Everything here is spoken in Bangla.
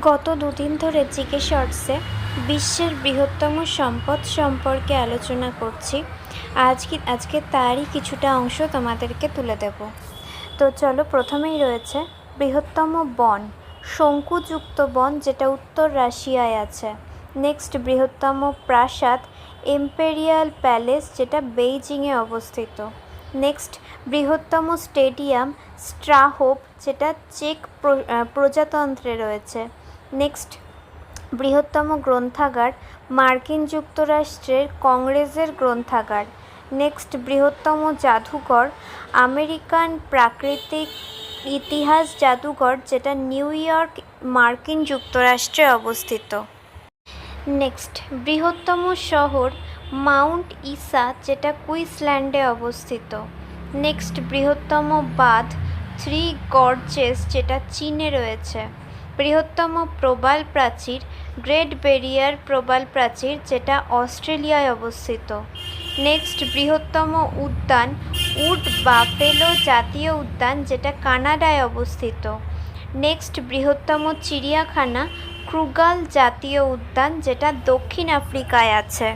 গত দুদিন ধরে জিকে শর্টসে বিশ্বের বৃহত্তম সম্পদ সম্পর্কে আলোচনা করছি। আজকে তারই কিছুটা অংশ তোমাদেরকে তুলে দেব। তো চলো, প্রথমেই রয়েছে বৃহত্তম বন, শঙ্কুযুক্ত বন, যেটা উত্তর রাশিয়ায় আছে। নেক্সট, বৃহত্তম প্রাসাদ, এম্পেরিয়াল প্যালেস, যেটা বেইজিংয়ে অবস্থিত। নেক্সট, বৃহত্তম স্টেডিয়াম, স্ট্রাহোপ, যেটা চেক প্রজাতন্ত্রে রয়েছে। নেক্সট, বৃহত্তম গ্রন্থাগার, মার্কিন যুক্তরাষ্ট্রের কংগ্রেসের গ্রন্থাগার। নেক্সট, বৃহত্তম জাদুঘর, আমেরিকান প্রাকৃতিক ইতিহাস জাদুঘর, যেটা নিউ ইয়র্ক, মার্কিন যুক্তরাষ্ট্রে অবস্থিত। নেক্সট, বৃহত্তম শহর, মাউন্ট ইসা, যেটা কুইন্সল্যান্ডে অবস্থিত। নেক্সট, বৃহত্তম বাঁধ, থ্রি গর্জেস, যেটা চীনে রয়েছে। বৃহত্তম প্রবাল প্রাচীর, গ্রেট ব্যারিয়ার প্রবাল প্রাচীর, যেটা অস্ট্রেলিয়ায় অবস্থিত। নেক্সট, বৃহত্তম উদ্যান, উড বাফেলো জাতীয় উদ্যান, যেটা কানাডায় অবস্থিত। নেক্সট, বৃহত্তম চিড়িয়াখানা, ক্রুগাল জাতীয় উদ্যান, যেটা দক্ষিণ আফ্রিকায় আছে।